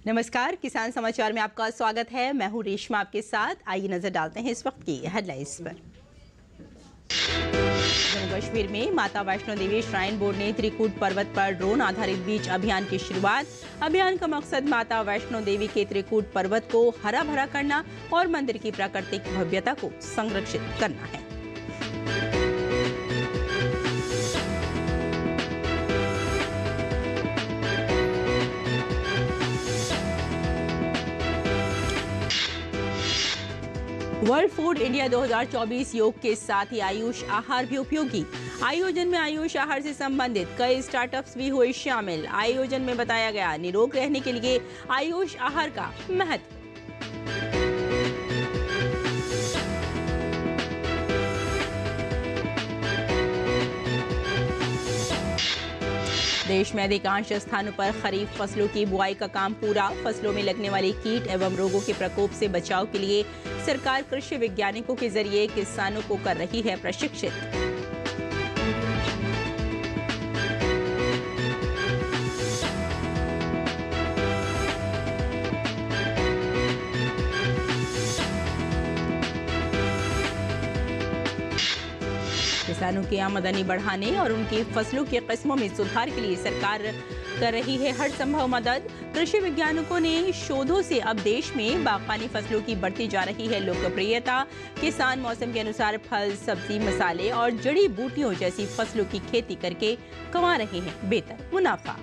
नमस्कार, किसान समाचार में आपका स्वागत है। मैं हूं रेशमा आपके साथ। आइए नजर डालते हैं इस वक्त की हेडलाइंस पर। जम्मू कश्मीर में माता वैष्णो देवी श्राइन बोर्ड ने त्रिकूट पर्वत पर ड्रोन आधारित बीज अभियान की शुरुआत। अभियान का मकसद माता वैष्णो देवी के त्रिकूट पर्वत को हरा भरा करना और मंदिर की प्राकृतिक भव्यता को संरक्षित करना है। वर्ल्ड फूड इंडिया 2024 योग के साथ ही आयुष आहार भी उपयोगी। आयोजन में आयुष आहार से संबंधित कई स्टार्टअप्स भी हुए शामिल। आयोजन में बताया गया निरोग रहने के लिए आयुष आहार का महत्व। देश में अधिकांश स्थानों पर खरीफ फसलों की बुआई का काम पूरा। फसलों में लगने वाली कीट एवं रोगों के प्रकोप से बचाव के लिए सरकार कृषि वैज्ञानिकों के जरिए किसानों को कर रही है प्रशिक्षित। किसानों की आमदनी बढ़ाने और उनकी फसलों की किस्मों में सुधार के लिए सरकार कर रही है हर संभव मदद। कृषि वैज्ञानिकों ने शोधों से अब देश में बागबानी फसलों की बढ़ती जा रही है लोकप्रियता। किसान मौसम के अनुसार फल, सब्जी, मसाले और जड़ी बूटियों जैसी फसलों की खेती करके कमा रहे हैं बेहतर मुनाफा।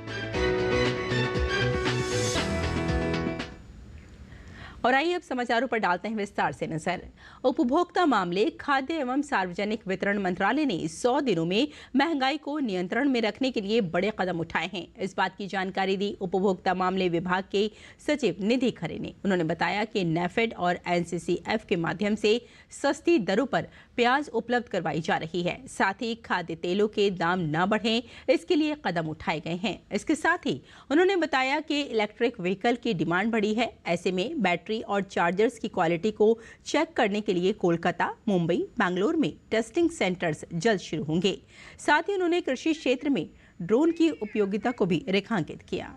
और आइए अब समाचारों पर डालते हैं विस्तार से नजर। उपभोक्ता मामले, खाद्य एवं सार्वजनिक वितरण मंत्रालय ने 100 दिनों में महंगाई को नियंत्रण में रखने के लिए बड़े कदम उठाए हैं। इस बात की जानकारी दी उपभोक्ता मामले विभाग के सचिव निधि खरे ने। उन्होंने बताया कि नेफेड और एनसीसीएफ के माध्यम से सस्ती दरों पर प्याज उपलब्ध करवाई जा रही है। साथ ही खाद्य तेलों के दाम न बढ़ें, इसके लिए कदम उठाए गए हैं। इसके साथ ही उन्होंने बताया कि इलेक्ट्रिक व्हीकल की डिमांड बढ़ी है। ऐसे में बैटरी और चार्जर्स की क्वालिटी को चेक करने के लिए कोलकाता, मुंबई, बेंगलुरु में टेस्टिंग सेंटर्स जल्द शुरू होंगे। साथ ही उन्होंने कृषि क्षेत्र में ड्रोन की उपयोगिता को भी रेखांकित किया।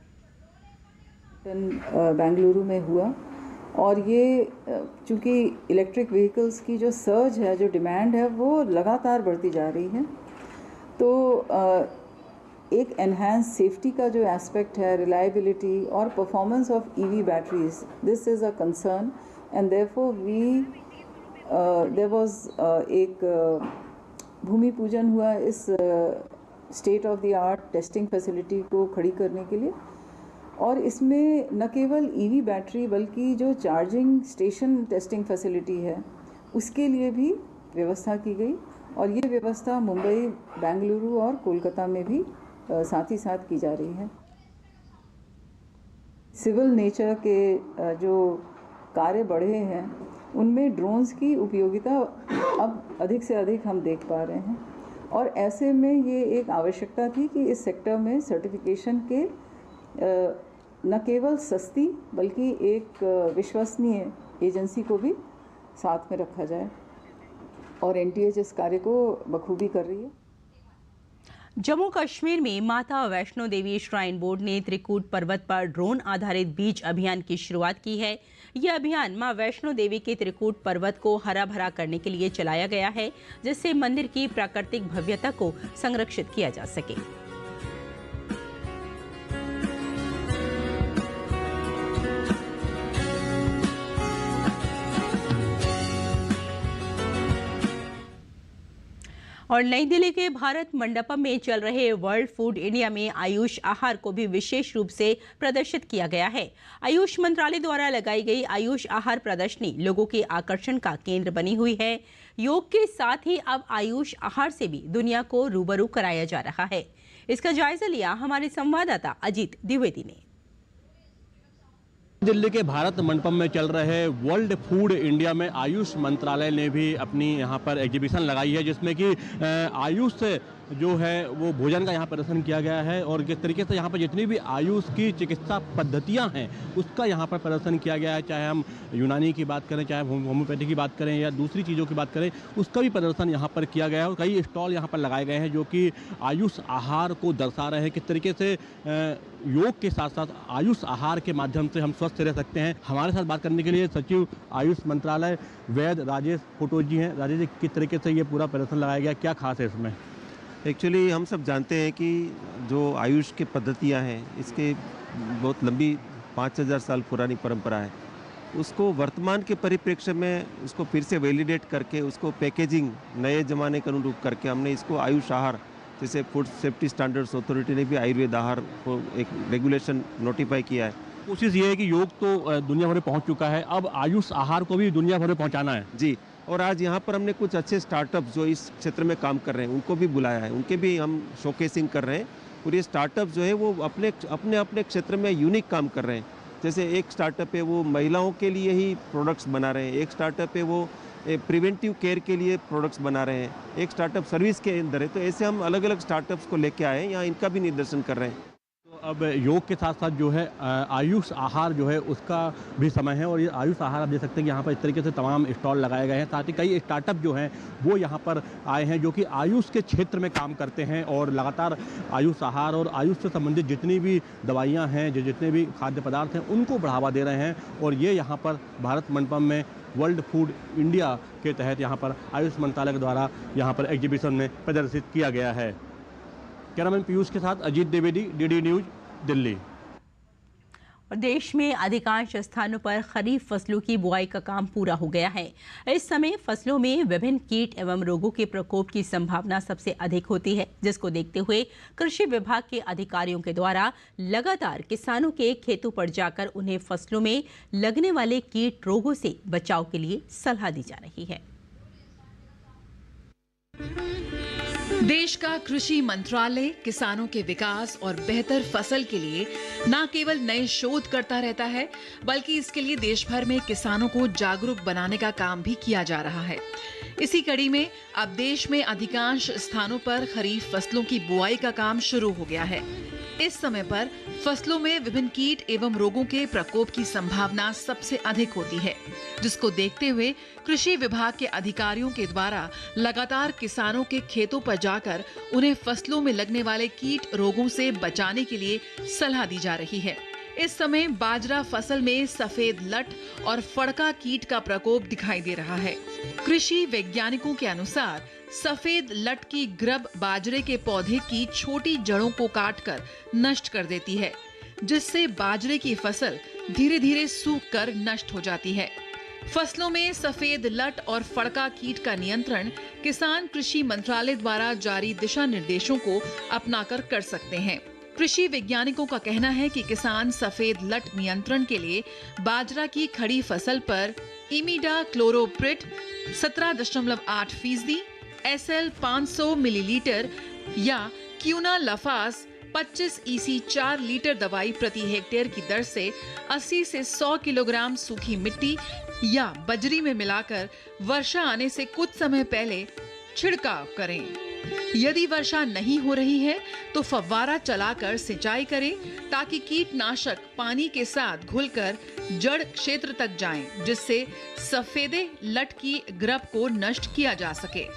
बेंगलुरु में हुआ और ये चूँकि इलेक्ट्रिक व्हीकल्स की जो सर्ज है, जो डिमांड है, वो लगातार बढ़ती जा रही है। तो एक एनहांस सेफ्टी का जो एस्पेक्ट है, रिलायबिलिटी और performance of EV batteries, this is a concern and therefore there was एक भूमि पूजन हुआ इस state of the art testing facility को खड़ी करने के लिए। और इसमें न केवल ईवी बैटरी बल्कि जो चार्जिंग स्टेशन टेस्टिंग फैसिलिटी है उसके लिए भी व्यवस्था की गई। और ये व्यवस्था मुंबई, बेंगलुरु और कोलकाता में भी साथ ही साथ की जा रही है। सिविल नेचर के जो कार्य बढ़े हैं उनमें ड्रोन्स की उपयोगिता अब अधिक से अधिक हम देख पा रहे हैं। और ऐसे में ये एक आवश्यकता थी कि इस सेक्टर में सर्टिफिकेशन के न केवल सस्ती बल्कि एक विश्वसनीय एजेंसी को भी साथ में रखा जाए। और एनटीएच इस कार्य को बखूबी कर रही है। जम्मू कश्मीर में माता वैष्णो देवी श्राइन बोर्ड ने त्रिकूट पर्वत पर ड्रोन आधारित बीज अभियान की शुरुआत की है। यह अभियान मां वैष्णो देवी के त्रिकूट पर्वत को हरा भरा करने के लिए चलाया गया है, जिससे मंदिर की प्राकृतिक भव्यता को संरक्षित किया जा सके। और नई दिल्ली के भारत मंडपम में चल रहे वर्ल्ड फूड इंडिया में आयुष आहार को भी विशेष रूप से प्रदर्शित किया गया है। आयुष मंत्रालय द्वारा लगाई गई आयुष आहार प्रदर्शनी लोगों के आकर्षण का केंद्र बनी हुई है। योग के साथ ही अब आयुष आहार से भी दुनिया को रूबरू कराया जा रहा है। इसका जायजा लिया हमारे संवाददाता अजीत द्विवेदी ने। दिल्ली के भारत मंडपम में चल रहे वर्ल्ड फूड इंडिया में आयुष मंत्रालय ने भी अपनी यहाँ पर एग्जीबिशन लगाई है, जिसमें कि आयुष से जो है वो भोजन का यहाँ प्रदर्शन किया गया है और किस तरीके से यहाँ पर जितनी भी आयुष की चिकित्सा पद्धतियाँ हैं उसका यहाँ पर प्रदर्शन किया गया है। चाहे हम यूनानी की बात करें, चाहे होम्योपैथी की बात करें या दूसरी चीज़ों की बात करें, उसका भी प्रदर्शन यहाँ पर किया गया है और कई स्टॉल यहाँ पर लगाए गए हैं जो कि आयुष आहार को दर्शा रहे हैं, किस तरीके से योग के साथ साथ आयुष आहार के माध्यम से हम स्वस्थ रह सकते हैं। हमारे साथ बात करने के लिए सचिव आयुष मंत्रालय वैद्य राजेश फोटो जी हैं। राजेश जी, किस तरीके से ये पूरा प्रदर्शन लगाया गया, क्या खास है इसमें? एक्चुअली हम सब जानते हैं कि जो आयुष की पद्धतियां हैं इसके बहुत लंबी 5000 साल पुरानी परंपरा है। उसको वर्तमान के परिप्रेक्ष्य में उसको फिर से वैलिडेट करके उसको पैकेजिंग नए ज़माने के अनुरूप करके हमने इसको आयुष आहार, जैसे फूड सेफ्टी स्टैंडर्ड्स अथॉरिटी ने भी आयुर्वेद आहार को एक रेगुलेशन नोटिफाई किया है। कोशिश ये है कि योग तो दुनिया भर में पहुँच चुका है, अब आयुष आहार को भी दुनिया भर में पहुँचाना है। जी, और आज यहाँ पर हमने कुछ अच्छे स्टार्टअप जो इस क्षेत्र में काम कर रहे हैं उनको भी बुलाया है, उनके भी हम शोकेसिंग कर रहे हैं और ये स्टार्टअप जो है वो अपने क्षेत्र में यूनिक काम कर रहे हैं। जैसे एक स्टार्टअप है वो महिलाओं के लिए ही प्रोडक्ट्स बना रहे हैं, एक स्टार्टअप है वो प्रिवेंटिव केयर के लिए प्रोडक्ट्स बना रहे हैं, एक स्टार्टअप सर्विस के अंदर है। तो ऐसे हम अलग अलग स्टार्टअप्स को लेके आए हैं, यहाँ इनका भी निर्देशन कर रहे हैं। अब योग के साथ साथ जो है आयुष आहार जो है उसका भी समय है और ये आयुष आहार आप देख सकते हैं कि यहाँ पर इस तरीके से तमाम स्टॉल लगाए गए हैं। साथ ही कई स्टार्टअप जो हैं वो यहाँ पर आए हैं जो कि आयुष के क्षेत्र में काम करते हैं और लगातार आयुष आहार और आयुष से संबंधित जितनी भी दवाइयाँ हैं, जितने भी खाद्य पदार्थ हैं उनको बढ़ावा दे रहे हैं। और ये यहाँ पर भारत मंडपम में वर्ल्ड फूड इंडिया के तहत यहाँ पर आयुष मंत्रालय के द्वारा यहाँ पर एग्जीबिशन में प्रदर्शित किया गया है। कैमरामैन पीयूष के साथ अजीत द्विवेदी, डीडी न्यूज, दिल्ली। और देश में अधिकांश स्थानों पर खरीफ फसलों की बुआई का काम पूरा हो गया है। इस समय फसलों में विभिन्न कीट एवं रोगों के प्रकोप की संभावना सबसे अधिक होती है, जिसको देखते हुए कृषि विभाग के अधिकारियों के द्वारा लगातार किसानों के खेतों पर जाकर उन्हें फसलों में लगने वाले कीट रोगों से बचाव के लिए सलाह दी जा रही है। देश का कृषि मंत्रालय किसानों के विकास और बेहतर फसल के लिए न केवल नए शोध करता रहता है, बल्कि इसके लिए देश भर में किसानों को जागरूक बनाने का काम भी किया जा रहा है। इसी कड़ी में अब देश में अधिकांश स्थानों पर खरीफ फसलों की बुआई का काम शुरू हो गया है। इस समय पर फसलों में विभिन्न कीट एवं रोगों के प्रकोप की संभावना सबसे अधिक होती है, जिसको देखते हुए कृषि विभाग के अधिकारियों के द्वारा लगातार किसानों के खेतों पर जाकर उन्हें फसलों में लगने वाले कीट रोगों से बचाने के लिए सलाह दी जा रही है। इस समय बाजरा फसल में सफेद लट और फड़का कीट का प्रकोप दिखाई दे रहा है। कृषि वैज्ञानिकों के अनुसार सफेद लट की ग्रब बाजरे के पौधे की छोटी जड़ों को काटकर नष्ट कर देती है, जिससे बाजरे की फसल धीरे धीरे सूख कर नष्ट हो जाती है। फसलों में सफेद लट और फड़का कीट का नियंत्रण किसान कृषि मंत्रालय द्वारा जारी दिशा निर्देशों को अपनाकर कर सकते हैं। कृषि वैज्ञानिकों का कहना है कि किसान सफेद लट नियंत्रण के लिए बाजरा की खड़ी फसल पर इमिडा क्लोरोप्रिट 17.8%, SL 500 मिलीलीटर या क्यूना लफास 25 EC 4 लीटर दवाई प्रति हेक्टेयर की दर से 80 से 100 किलोग्राम सूखी मिट्टी या बजरी में मिलाकर वर्षा आने से कुछ समय पहले छिड़काव करें। यदि वर्षा नहीं हो रही है तो फव्वारा चलाकर सिंचाई करें, ताकि कीटनाशक पानी के साथ घुलकर जड़ क्षेत्र तक जाएं, जिससे सफेदे लट की ग्रब को नष्ट किया जा सके।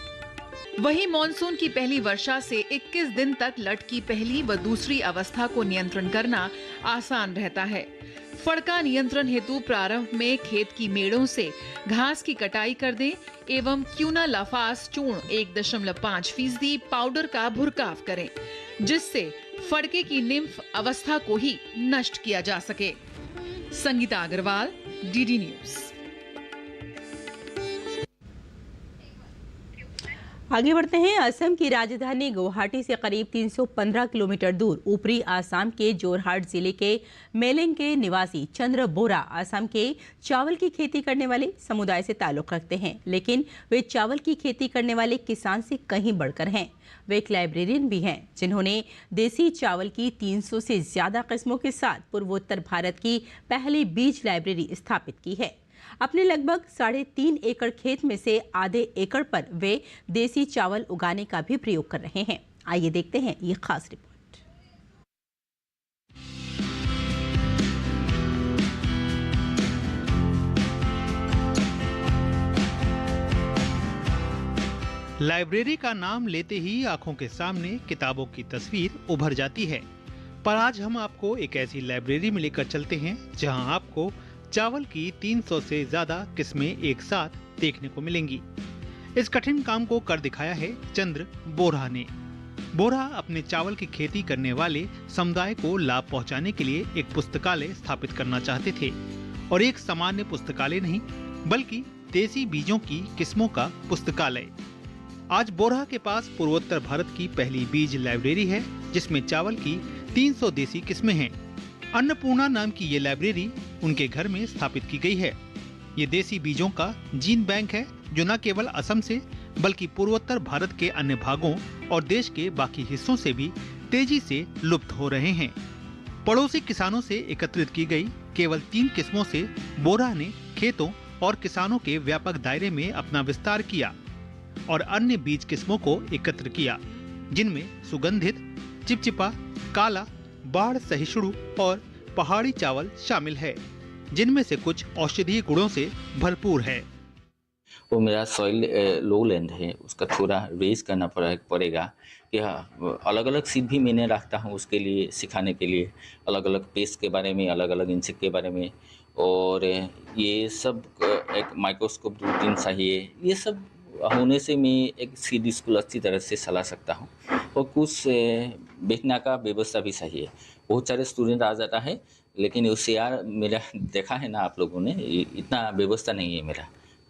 वहीं मानसून की पहली वर्षा से 21 दिन तक लट की पहली व दूसरी अवस्था को नियंत्रण करना आसान रहता है। फड़का नियंत्रण हेतु प्रारंभ में खेत की मेड़ों से घास की कटाई कर दें एवं क्यूना लाफास चूर्ण 1.5% पाउडर का भुरकाव करें, जिससे फड़के की निम्फ अवस्था को ही नष्ट किया जा सके। Sangeeta Agarwal, DD news. आगे बढ़ते हैं। असम की राजधानी गुवाहाटी से करीब 315 किलोमीटर दूर ऊपरी आसाम के जोरहाट जिले के मेलेंग के निवासी चंद्र बोरा असम के चावल की खेती करने वाले समुदाय से ताल्लुक रखते हैं, लेकिन वे चावल की खेती करने वाले किसान से कहीं बढ़कर हैं। वे एक लाइब्रेरियन भी हैं जिन्होंने देसी चावल की 300 से ज्यादा किस्मों के साथ पूर्वोत्तर भारत की पहली बीज लाइब्रेरी स्थापित की है। अपने लगभग 3.5 एकड़ खेत में से आधे एकड़ पर वे देसी चावल उगाने का भी प्रयोग कर रहे हैं। आइए देखते हैं ये खास रिपोर्ट। लाइब्रेरी का नाम लेते ही आंखों के सामने किताबों की तस्वीर उभर जाती है, पर आज हम आपको एक ऐसी लाइब्रेरी में लेकर चलते हैं जहां आपको चावल की 300 से ज्यादा किस्में एक साथ देखने को मिलेंगी। इस कठिन काम को कर दिखाया है चंद्र बोरा ने। बोरा अपने चावल की खेती करने वाले समुदाय को लाभ पहुंचाने के लिए एक पुस्तकालय स्थापित करना चाहते थे, और एक सामान्य पुस्तकालय नहीं बल्कि देसी बीजों की किस्मों का पुस्तकालय। आज बोरा के पास पूर्वोत्तर भारत की पहली बीज लाइब्रेरी है जिसमें चावल की 300 देसी किस्में हैं। अन्नपूर्णा नाम की ये लाइब्रेरी उनके घर में स्थापित की गई है। ये देसी बीजों का जीन बैंक है जो न केवल असम से बल्कि पूर्वोत्तर भारत के अन्य भागों और देश के बाकी हिस्सों से भी तेजी से लुप्त हो रहे हैं। पड़ोसी किसानों से एकत्रित की गई केवल 3 किस्मों से बोरा ने खेतों और किसानों के व्यापक दायरे में अपना विस्तार किया और अन्य बीज किस्मों को एकत्र किया, जिनमें सुगंधित, चिपचिपा, काला, बाढ़ सहिष्णु और पहाड़ी चावल शामिल है, जिनमें से कुछ औषधीय गुणों से भरपूर है। वो मेरा सॉइल लो लैंड है, उसका थोड़ा रेस करना पड़ेगा कि हाँ, अलग अलग सीड भी मैंने रखता हूँ उसके लिए सिखाने के लिए, अलग अलग पेस्ट के बारे में, अलग अलग इंसेक्ट के बारे में, और ये सब एक माइक्रोस्कोप रूटीन चाहिए। ये सब होने से मैं एक सीड स्कूल अच्छी तरह से चला सकता हूँ, और कुछ बेचने का व्यवस्था भी चाहिए। बहुत सारे स्टूडेंट आ जाता है, लेकिन उससे यार मेरा देखा है ना आप लोगों ने, इतना व्यवस्था नहीं है मेरा,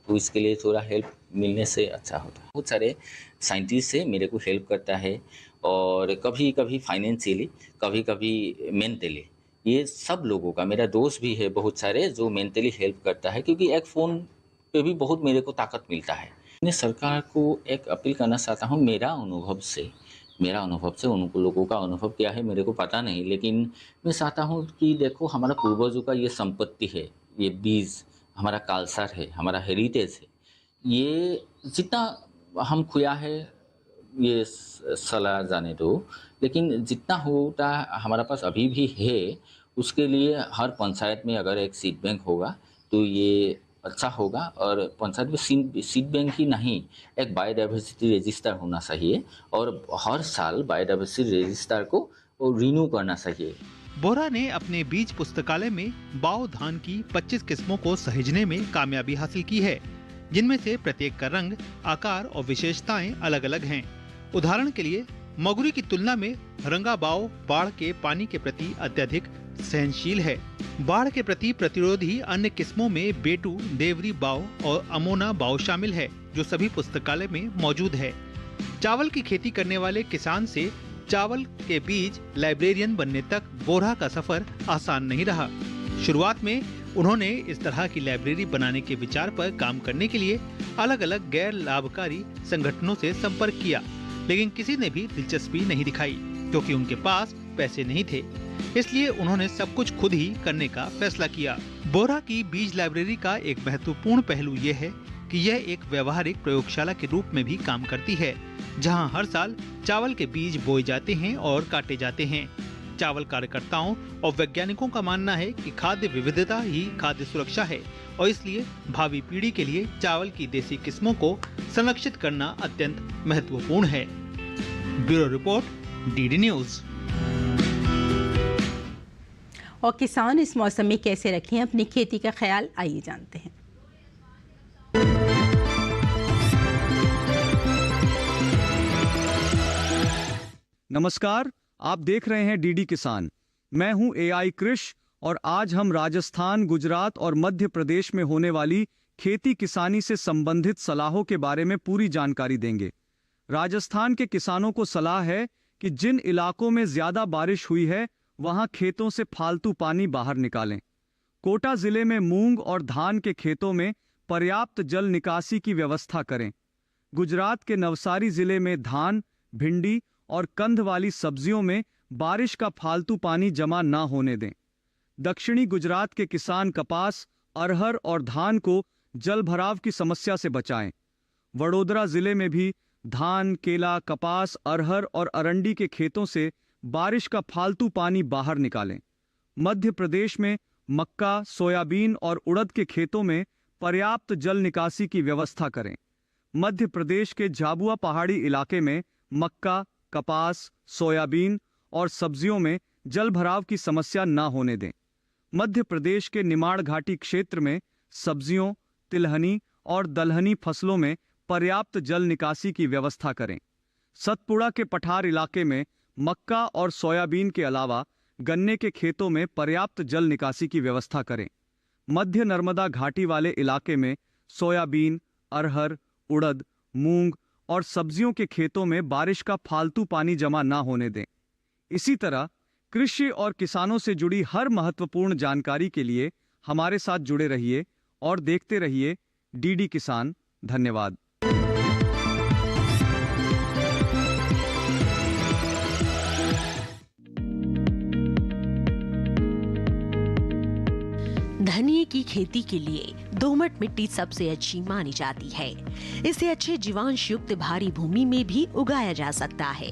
तो इसके लिए थोड़ा हेल्प मिलने से अच्छा होता है। बहुत सारे साइंटिस्ट से मेरे को हेल्प करता है, और कभी कभी फाइनेंशियली, कभी कभी मेंटली। ये सब लोगों का, मेरा दोस्त भी है बहुत सारे जो मेंटली हेल्प करता है, क्योंकि एक फ़ोन पे भी बहुत मेरे को ताकत मिलता है। मैं सरकार को एक अपील करना चाहता हूँ, मेरा अनुभव से उन लोगों का अनुभव क्या है मेरे को पता नहीं, लेकिन मैं चाहता हूँ कि देखो हमारा पूर्वजों का ये संपत्ति है, ये बीज हमारा कल्चर है, हमारा हेरिटेज है। ये जितना हम खोया है ये चला जाने दो, लेकिन जितना होता हमारा पास अभी भी है, उसके लिए हर पंचायत में अगर एक सीड बैंक होगा तो ये अच्छा होगा। और पंचायत में सीड बैंक ही नहीं, एक बायोडाइवर्सिटी रजिस्टर होना चाहिए, और हर साल बायोडाइवर्सिटी रजिस्टर को रिन्यू करना चाहिए। बोरा ने अपने बीज पुस्तकालय में बाओ धान की 25 किस्मों को सहेजने में कामयाबी हासिल की है, जिनमें से प्रत्येक का रंग, आकार और विशेषताएं अलग अलग हैं। उदाहरण के लिए मगुरी की तुलना में रंगा बाओ बाढ़ के पानी के प्रति अत्यधिक सहनशील है। बाढ़ के प्रति प्रतिरोधी अन्य किस्मों में बेटू, देवरी बाओ और अमोना बाओ शामिल है, जो सभी पुस्तकालय में मौजूद है। चावल की खेती करने वाले किसान से चावल के बीज लाइब्रेरियन बनने तक बोरा का सफर आसान नहीं रहा। शुरुआत में उन्होंने इस तरह की लाइब्रेरी बनाने के विचार पर काम करने के लिए अलग अलग गैर लाभकारी संगठनों से संपर्क किया, लेकिन किसी ने भी दिलचस्पी नहीं दिखाई, क्योंकि उनके पास पैसे नहीं थे। इसलिए उन्होंने सब कुछ खुद ही करने का फैसला किया। बोरा की बीज लाइब्रेरी का एक महत्वपूर्ण पहलू ये है कि यह एक व्यवहारिक प्रयोगशाला के रूप में भी काम करती है, जहां हर साल चावल के बीज बोए जाते हैं और काटे जाते हैं। चावल कार्यकर्ताओं और वैज्ञानिकों का मानना है कि खाद्य विविधता ही खाद्य सुरक्षा है, और इसलिए भावी पीढ़ी के लिए चावल की देसी किस्मों को संरक्षित करना अत्यंत महत्वपूर्ण है। Bureau report, DD news. और किसान इस मौसम में कैसे रखें अपनी खेती का ख्याल, आइए जानते हैं। नमस्कार, आप देख रहे हैं डीडी किसान। मैं हूं एआई कृष, और आज हम राजस्थान, गुजरात और मध्य प्रदेश में होने वाली खेती किसानी से संबंधित सलाहों के बारे में पूरी जानकारी देंगे। राजस्थान के किसानों को सलाह है कि जिन इलाकों में ज्यादा बारिश हुई है वहां खेतों से फालतू पानी बाहर निकालें। कोटा जिले में मूंग और धान के खेतों में पर्याप्त जल निकासी की व्यवस्था करें। गुजरात के नवसारी जिले में धान, भिंडी और कंद वाली सब्जियों में बारिश का फालतू पानी जमा न होने दें। दक्षिणी गुजरात के किसान कपास, अरहर और धान को जल भराव की समस्या से बचाएं। वडोदरा जिले में भी धान, केला, कपास, अरहर और अरंडी के खेतों से बारिश का फालतू पानी बाहर निकालें। मध्य प्रदेश में मक्का, सोयाबीन और उड़द के खेतों में पर्याप्त जल निकासी की व्यवस्था करें। मध्य प्रदेश के झाबुआ पहाड़ी इलाके में मक्का, कपास, सोयाबीन और सब्जियों में जल भराव की समस्या न होने दें। मध्य प्रदेश के निमाड़ घाटी क्षेत्र में सब्जियों, तिलहनी और दलहनी फसलों में पर्याप्त जल निकासी की व्यवस्था करें। सतपुड़ा के पठार इलाके में मक्का और सोयाबीन के अलावा गन्ने के खेतों में पर्याप्त जल निकासी की व्यवस्था करें। मध्य नर्मदा घाटी वाले इलाके में सोयाबीन, अरहर, उड़द, मूंग और सब्जियों के खेतों में बारिश का फालतू पानी जमा न होने दें। इसी तरह कृषि और किसानों से जुड़ी हर महत्वपूर्ण जानकारी के लिए हमारे साथ जुड़े रहिए और देखते रहिए डीडी किसान। धन्यवाद। धनिये की खेती के लिए दोमट मिट्टी सबसे अच्छी मानी जाती है। इसे अच्छे जीवांश युक्त भारी भूमि में भी उगाया जा सकता है।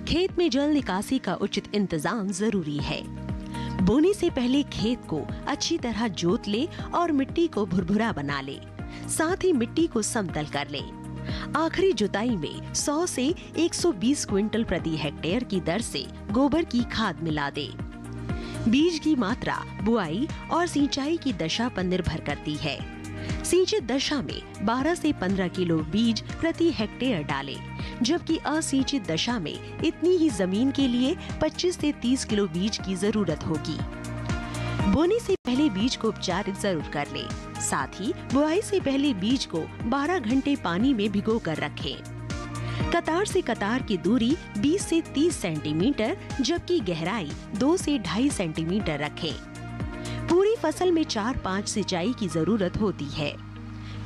खेत में जल निकासी का उचित इंतजाम जरूरी है। बोने से पहले खेत को अच्छी तरह जोत ले और मिट्टी को भुरभुरा बना ले। साथ ही मिट्टी को समतल कर ले। आखिरी जुताई में 100 से 120 क्विंटल प्रति हेक्टेयर की दर से गोबर की खाद मिला दे। बीज की मात्रा बुआई और सिंचाई की दशा पर निर्भर करती है। सिंचित दशा में 12 से 15 किलो बीज प्रति हेक्टेयर डालें, जबकि असिंचित दशा में इतनी ही जमीन के लिए 25 से 30 किलो बीज की जरूरत होगी। बोने से पहले बीज को उपचारित जरूर कर ले। साथ ही बुआई से पहले बीज को 12 घंटे पानी में भिगो कर रखें। कतार से कतार की दूरी 20 से 30 सेंटीमीटर जबकि गहराई 2 से 2.5 सेंटीमीटर रखें। पूरी फसल में 4-5 सिंचाई की जरूरत होती है।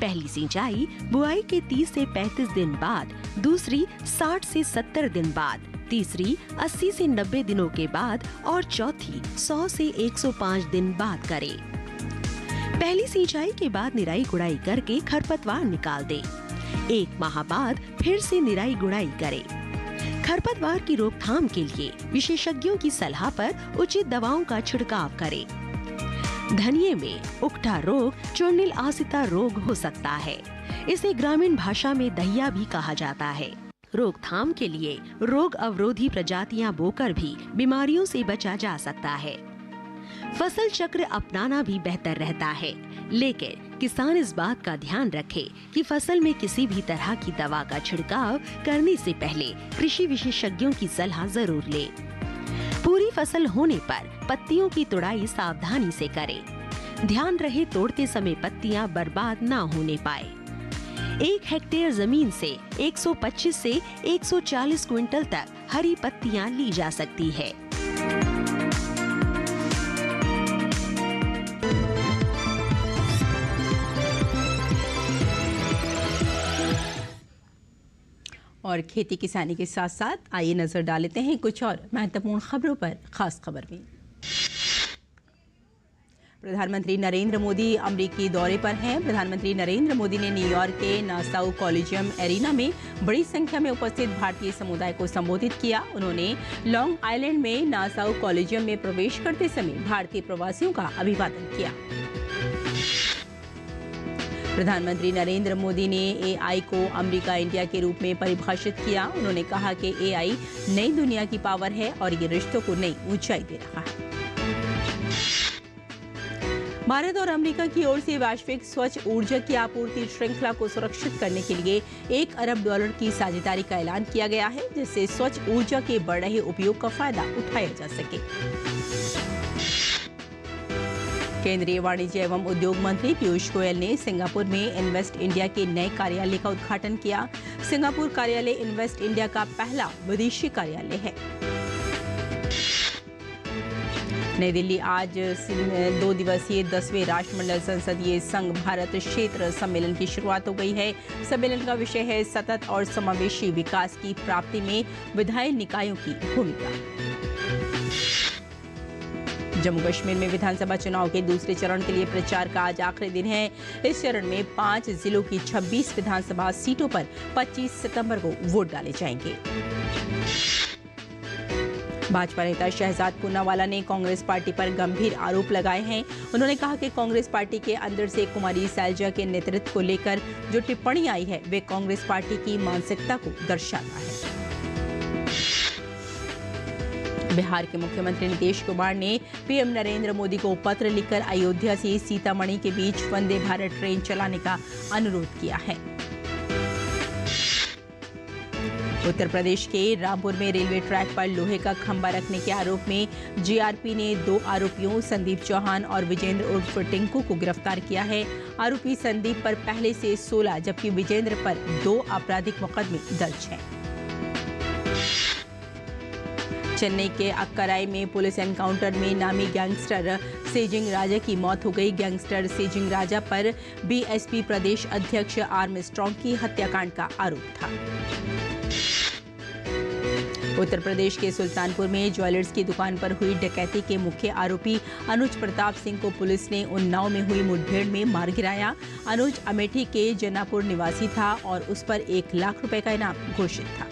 पहली सिंचाई बुआई के 30 से 35 दिन बाद, दूसरी 60 से 70 दिन बाद, तीसरी 80 से 90 दिनों के बाद और चौथी 100 से 105 दिन बाद करें। पहली सिंचाई के बाद निराई गुड़ाई करके खरपतवार निकाल दें। 1 माह बाद फिर से निराई गुड़ाई करें। खरपतवार की रोकथाम के लिए विशेषज्ञों की सलाह पर उचित दवाओं का छिड़काव करें। धनिये में उकठा रोग चूर्णिल आसिता रोग हो सकता है। इसे ग्रामीण भाषा में दहिया भी कहा जाता है। रोकथाम के लिए रोग अवरोधी प्रजातियां बोकर भी बीमारियों से बचा जा सकता है। फसल चक्र अपनाना भी बेहतर रहता है, लेकिन किसान इस बात का ध्यान रखे कि फसल में किसी भी तरह की दवा का छिड़काव करने से पहले कृषि विशेषज्ञों की सलाह जरूर ले। पूरी फसल होने पर पत्तियों की तुड़ाई सावधानी से करें। ध्यान रहे तोड़ते समय पत्तियां बर्बाद ना होने पाए। 1 हेक्टेयर जमीन से 125 से 140 क्विंटल तक हरी पत्तियां ली जा सकती है। और खेती किसानी के साथ साथ आइए नजर डालते हैं कुछ और महत्वपूर्ण खबरों पर। खास खबर में प्रधानमंत्री नरेंद्र मोदी अमेरिकी दौरे पर हैं। प्रधानमंत्री नरेंद्र मोदी ने न्यूयॉर्क के नासाउ कॉलिजियम एरिना में बड़ी संख्या में उपस्थित भारतीय समुदाय को संबोधित किया। उन्होंने लॉन्ग आइलैंड में नासाउ कॉलिजियम में प्रवेश करते समय भारतीय प्रवासियों का अभिवादन किया। प्रधानमंत्री नरेंद्र मोदी ने एआई को अमेरिका इंडिया के रूप में परिभाषित किया। उन्होंने कहा कि एआई नई दुनिया की पावर है और ये रिश्तों को नई ऊंचाई दे रहा है। भारत और अमेरिका की ओर से वैश्विक स्वच्छ ऊर्जा की आपूर्ति श्रृंखला को सुरक्षित करने के लिए $1 अरब की साझेदारी का ऐलान किया गया है, जिससे स्वच्छ ऊर्जा के बढ़ रहे उपयोग का फायदा उठाया जा सके। केंद्रीय वाणिज्य एवं उद्योग मंत्री पीयूष गोयल ने सिंगापुर में इन्वेस्ट इंडिया के नए कार्यालय का उद्घाटन किया। सिंगापुर कार्यालय इन्वेस्ट इंडिया का पहला विदेशी कार्यालय है। नई दिल्ली आज 2 दिवसीय 10वें राष्ट्रमंडल संसदीय संघ भारत क्षेत्र सम्मेलन की शुरुआत हो गई है। सम्मेलन का विषय है सतत और समावेशी विकास की प्राप्ति में विधायी निकायों की भूमिका। जम्मू कश्मीर में विधानसभा चुनाव के दूसरे चरण के लिए प्रचार का आज आखिरी दिन है। इस चरण में 5 जिलों की 26 विधानसभा सीटों पर 25 सितंबर को वोट डाले जाएंगे। भाजपा नेता शहजाद पूनावाला ने कांग्रेस पार्टी पर गंभीर आरोप लगाए हैं। उन्होंने कहा कि कांग्रेस पार्टी के अंदर से कुमारी सैलजा के नेतृत्व को लेकर जो टिप्पणी आई है वे कांग्रेस पार्टी की मानसिकता को दर्शाता है। बिहार के मुख्यमंत्री नीतीश कुमार ने पीएम नरेंद्र मोदी को पत्र लिखकर अयोध्या से सीतामढ़ी के बीच वंदे भारत ट्रेन चलाने का अनुरोध किया है। उत्तर प्रदेश के रामपुर में रेलवे ट्रैक पर लोहे का खंभा रखने के आरोप में जीआरपी ने 2 आरोपियों संदीप चौहान और विजेंद्र उर्फ टिंकू को गिरफ्तार किया है। आरोपी संदीप पर पहले से 16 जबकि विजेंद्र पर 2 आपराधिक मुकदमे दर्ज हैं। चेन्नई के अक्कराई में पुलिस एनकाउंटर में नामी गैंगस्टर सेजिंग राजा की मौत हो गई। गैंगस्टर सेजिंग राजा पर बीएसपी प्रदेश अध्यक्ष आर्मस्ट्रॉन्ग की हत्याकांड का आरोप था। उत्तर प्रदेश के सुल्तानपुर में ज्वेलर्स की दुकान पर हुई डकैती के मुख्य आरोपी अनुज प्रताप सिंह को पुलिस ने उन्नाव में हुई मुठभेड़ में मार गिराया। अनुज अमेठी के जनापुर निवासी था और उस पर 1 लाख रुपए का इनाम घोषित था।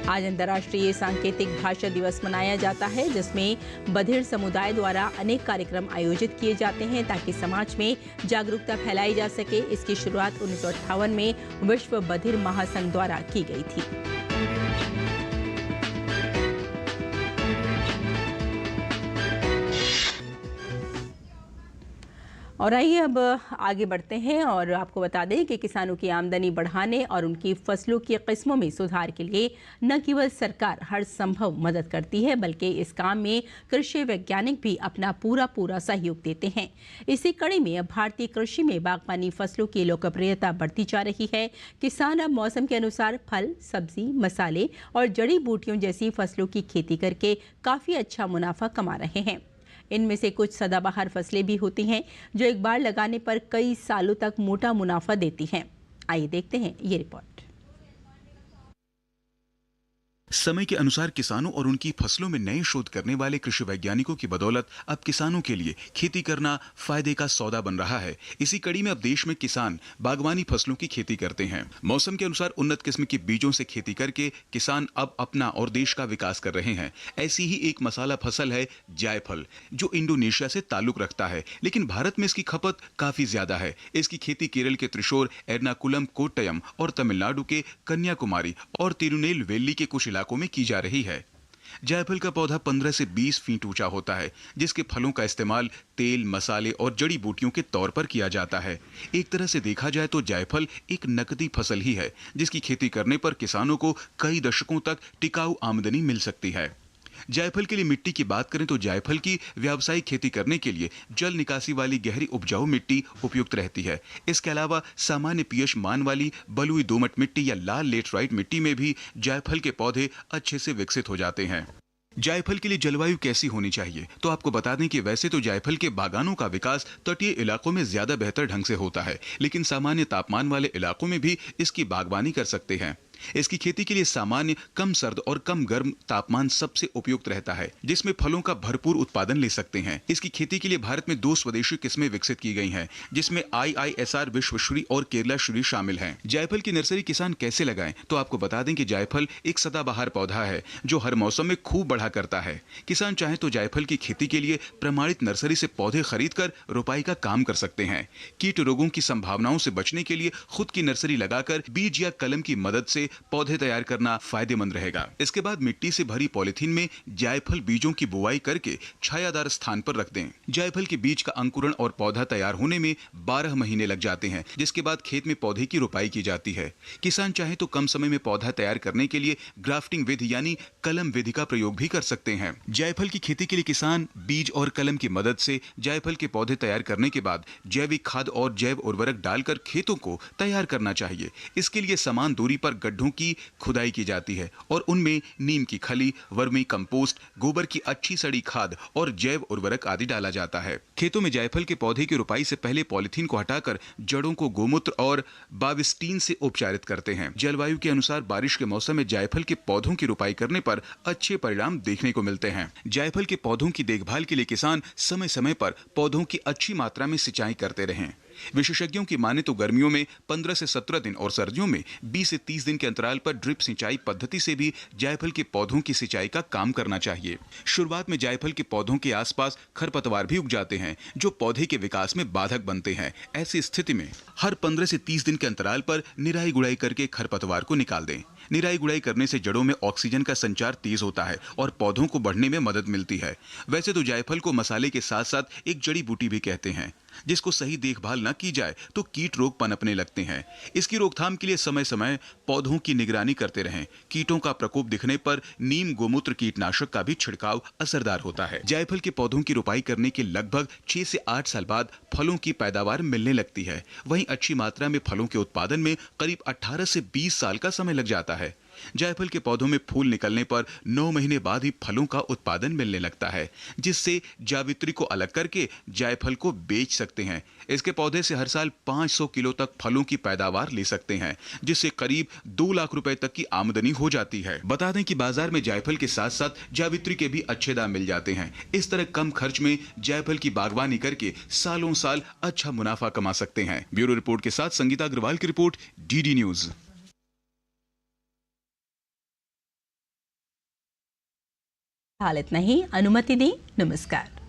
आज अंतर्राष्ट्रीय सांकेतिक भाषा दिवस मनाया जाता है, जिसमें बधिर समुदाय द्वारा अनेक कार्यक्रम आयोजित किए जाते हैं ताकि समाज में जागरूकता फैलाई जा सके। इसकी शुरुआत 1958 में विश्व बधिर महासंघ द्वारा की गई थी। और आइए अब आगे बढ़ते हैं और आपको बता दें कि किसानों की आमदनी बढ़ाने और उनकी फसलों की किस्मों में सुधार के लिए न केवल सरकार हर संभव मदद करती है बल्कि इस काम में कृषि वैज्ञानिक भी अपना पूरा सहयोग देते हैं। इसी कड़ी में अब भारतीय कृषि में बागवानी फसलों की लोकप्रियता बढ़ती जा रही है। किसान अब मौसम के अनुसार फल, सब्जी, मसाले और जड़ी बूटियों जैसी फसलों की खेती करके काफ़ी अच्छा मुनाफा कमा रहे हैं। इनमें से कुछ सदाबहार फसलें भी होती हैं जो एक बार लगाने पर कई सालों तक मोटा मुनाफा देती हैं। आइए देखते हैं ये रिपोर्ट। समय के अनुसार किसानों और उनकी फसलों में नए शोध करने वाले कृषि वैज्ञानिकों की बदौलत अब किसानों के लिए खेती करना फायदे का सौदा बन रहा है। इसी कड़ी में अब देश में किसान बागवानी फसलों की खेती करते हैं। मौसम के अनुसार उन्नत किस्म के बीजों से खेती करके किसान अब अपना और देश का विकास कर रहे हैं। ऐसी ही एक मसाला फसल है जायफल, जो इंडोनेशिया से ताल्लुक रखता है, लेकिन भारत में इसकी खपत काफी ज्यादा है। इसकी खेती केरल के त्रिशूर, एर्नाकुलम, कोट्टयम और तमिलनाडु के कन्याकुमारी और तिरुनेलवेली के कुछ इलाकों में की जा रही है। जायफल का पौधा 15 से 20 फीट ऊंचा होता है, जिसके फलों का इस्तेमाल तेल, मसाले और जड़ी बूटियों के तौर पर किया जाता है। एक तरह से देखा जाए तो जायफल एक नकदी फसल ही है, जिसकी खेती करने पर किसानों को कई दशकों तक टिकाऊ आमदनी मिल सकती है। जायफल के लिए मिट्टी की बात करें तो जायफल की व्यावसायिक खेती करने के लिए जल निकासी वाली गहरी उपजाऊ मिट्टी उपयुक्त रहती है। इसके अलावा सामान्य पीएच मान वाली बलुई दोमट मिट्टी या लाल लेटराइट मिट्टी में भी जायफल के पौधे अच्छे से विकसित हो जाते हैं। जायफल के लिए जलवायु कैसी होनी चाहिए, तो आपको बता दें कि वैसे तो जायफल के बागानों का विकास तटीय इलाकों में ज्यादा बेहतर ढंग से होता है, लेकिन सामान्य तापमान वाले इलाकों में भी इसकी बागवानी कर सकते हैं। इसकी खेती के लिए सामान्य, कम सर्द और कम गर्म तापमान सबसे उपयुक्त रहता है, जिसमें फलों का भरपूर उत्पादन ले सकते हैं। इसकी खेती के लिए भारत में 2 स्वदेशी किस्में विकसित की गई हैं, जिसमें IISR विश्वश्री और केरला श्री शामिल हैं। जायफल की नर्सरी किसान कैसे लगाएं, तो आपको बता दें कि जायफल एक सदाबहार पौधा है जो हर मौसम में खूब बढ़ा करता है। किसान चाहे तो जायफल की खेती के लिए प्रमाणित नर्सरी से पौधे खरीदकर रोपाई का काम कर सकते हैं। कीट रोगों की संभावनाओं से बचने के लिए खुद की नर्सरी लगाकर बीज या कलम की मदद से पौधे तैयार करना फायदेमंद रहेगा। इसके बाद मिट्टी से भरी पॉलिथीन में जायफल बीजों की बुआई करके छायादार स्थान पर रख दें। जायफल के बीज का अंकुरण और पौधा तैयार होने में 12 महीने लग जाते हैं, जिसके बाद खेत में पौधे की रोपाई की जाती है। किसान चाहे तो कम समय में पौधा तैयार करने के लिए ग्राफ्टिंग विधि यानी कलम विधि का प्रयोग भी कर सकते हैं। जायफल की खेती के लिए किसान बीज और कलम की मदद से जायफल के पौधे तैयार करने के बाद जैविक खाद और जैव उर्वरक डालकर खेतों को तैयार करना चाहिए। इसके लिए समान दूरी पर गड्ढों की खुदाई की जाती है और उनमें नीम की खली, वर्मी कंपोस्ट, गोबर की अच्छी सड़ी खाद और जैव उर्वरक आदि डाला जाता है। खेतों में जायफल के पौधे की रोपाई से पहले पॉलिथीन को हटाकर जड़ों को गोमूत्र और बाविस्टीन से उपचारित करते हैं। जलवायु के अनुसार बारिश के मौसम में जायफल के पौधों की रोपाई करने पर अच्छे परिणाम देखने को मिलते हैं। जायफल के पौधों की देखभाल के लिए किसान समय समय पर पौधों की अच्छी मात्रा में सिंचाई करते रहें। विशेषज्ञों की माने तो गर्मियों में 15 से 17 दिन और सर्दियों में 20 से 30 दिन के अंतराल पर ड्रिप सिंचाई पद्धति से भी जायफल के पौधों की सिंचाई का काम करना चाहिए। शुरुआत में जायफल के पौधों के आसपास खरपतवार भी उग जाते हैं, जो पौधे के विकास में बाधक बनते हैं। ऐसी स्थिति में हर 15 से 30 दिन के अंतराल पर निराई गुड़ाई करके खरपतवार को निकाल दें। निराई गुड़ाई करने से जड़ों में ऑक्सीजन का संचार तेज होता है और पौधों को बढ़ने में मदद मिलती है। वैसे तो जायफल को मसाले के साथ साथ एक जड़ी बूटी भी कहते हैं, जिसको सही देखभाल न की जाए तो कीट रोग पनपने लगते हैं। इसकी रोकथाम के लिए समय समय पौधों की निगरानी करते रहें। कीटों का प्रकोप दिखने पर नीम गोमूत्र कीटनाशक का भी छिड़काव असरदार होता है। जायफल के पौधों की रोपाई करने के लगभग 6 से 8 साल बाद फलों की पैदावार मिलने लगती है। वहीं अच्छी मात्रा में फलों के उत्पादन में करीब 18 से 20 साल का समय लग जाता है। जायफल के पौधों में फूल निकलने पर 9 महीने बाद ही फलों का उत्पादन मिलने लगता है, जिससे जावित्री को अलग करके जायफल को बेच सकते हैं। इसके पौधे से हर साल 500 किलो तक फलों की पैदावार ले सकते हैं, जिससे करीब 2 लाख रुपए तक की आमदनी हो जाती है। बता दें कि बाजार में जायफल के साथ साथ जावित्री के भी अच्छे दाम मिल जाते हैं। इस तरह कम खर्च में जायफल की बागवानी करके सालों साल अच्छा मुनाफा कमा सकते हैं। ब्यूरो रिपोर्ट के साथ संगीता अग्रवाल की रिपोर्ट, DD न्यूज। हाल इतना ही, अनुमति दें, नमस्कार।